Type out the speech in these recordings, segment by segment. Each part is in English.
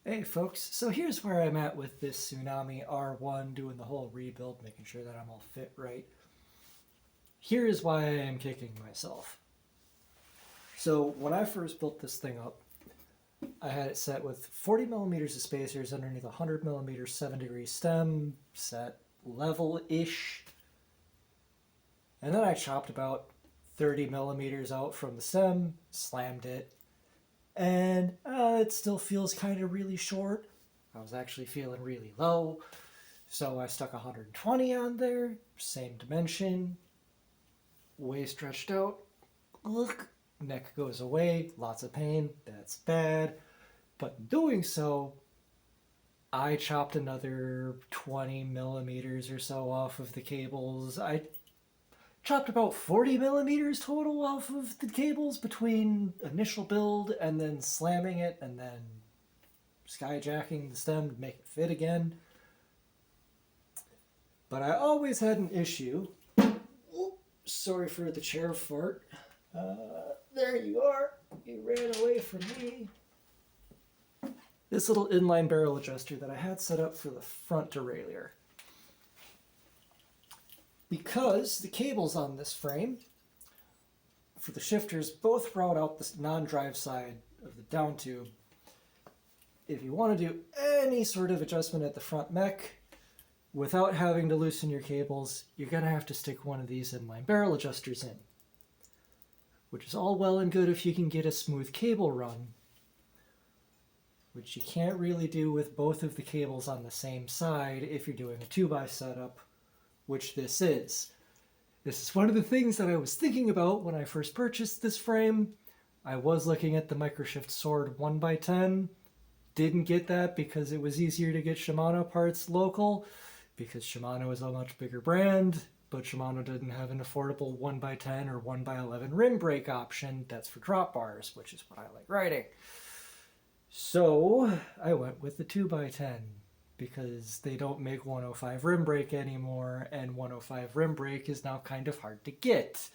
Hey folks, so here's where I'm at with this Tsunami R1, doing the whole rebuild, making sure that I'm all fit right. Here is why I am kicking myself. So when I first built this thing up, I had it set with 40 millimeters of spacers underneath a 100 millimeter 7-degree stem, set level-ish. And then I chopped about 30 millimeters out from the stem, slammed it, and it still feels kind of really short. I was actually feeling really low, so I stuck 120 on there, same dimension, way stretched out. Look, neck goes away, lots of pain, that's bad. But in doing so, I chopped another 20 millimeters or so off of the cables. I chopped about 40 millimeters total off of the cables between initial build and then slamming it and then skyjacking the stem to make it fit again. But I always had an issue. Sorry for the chair fart. There you are. You ran away from me. This little inline barrel adjuster that I had set up for the front derailleur. Because the cables on this frame for the shifters both route out the non-drive side of the down tube. If you want to do any sort of adjustment at the front mech without having to loosen your cables, you're going to have to stick one of these inline barrel adjusters in. Which is all well and good if you can get a smooth cable run, which you can't really do with both of the cables on the same side if you're doing a 2x setup, which this is. This is one of the things that I was thinking about when I first purchased this frame. I was looking at the Microshift Sword 1x10. Didn't get that because it was easier to get Shimano parts local, because Shimano is a much bigger brand, but Shimano didn't have an affordable 1x10 or 1x11 rim brake option. That's for drop bars, which is what I like riding. So I went with the 2x10 because they don't make 105 rim brake anymore, and 105 rim brake is now kind of hard to get.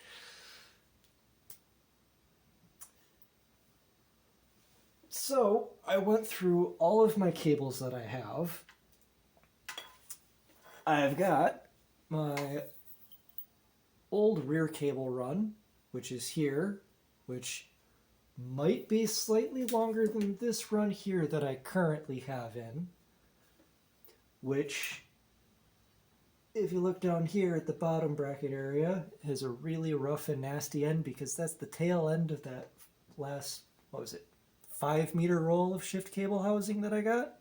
So I went through all of my cables that I have. I've got my old rear cable run, which is here, which might be slightly longer than this run here that I currently have in, which, if you look down here at the bottom bracket area, has a really rough and nasty end because that's the tail end of that last, 5-meter roll of shift cable housing that I got.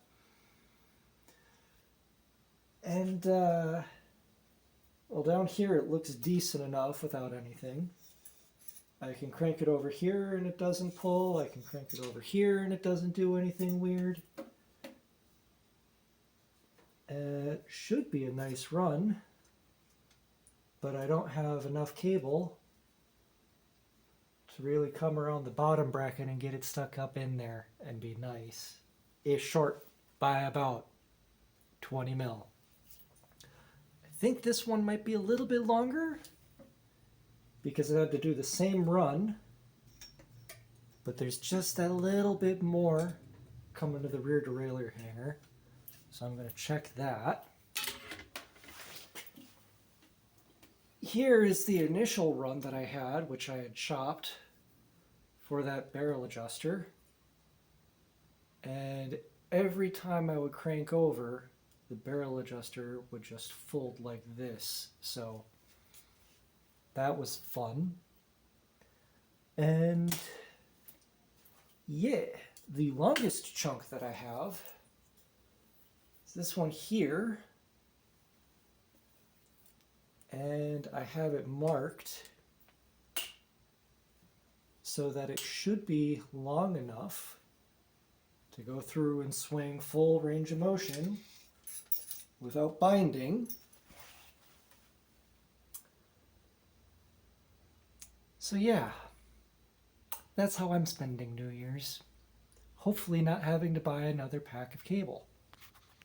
And, well, down here it looks decent enough without anything. I can crank it over here and it doesn't pull. I can crank it over here and it doesn't do anything weird. It should be a nice run, but I don't have enough cable to really come around the bottom bracket and get it stuck up in there and be nice. It's short by about 20 mil. I think this one might be a little bit longer because I had to do the same run, but there's just that little bit more coming to the rear derailleur hanger. So I'm going to check that. Here is the initial run that I had, which I had chopped for that barrel adjuster. And every time I would crank over, the barrel adjuster would just fold like this. So that was fun. And yeah, the longest chunk that I have is this one here. And I have it marked so that it should be long enough to go through and swing full range of motion without binding. So yeah, that's how I'm spending New Year's. Hopefully not having to buy another pack of cable.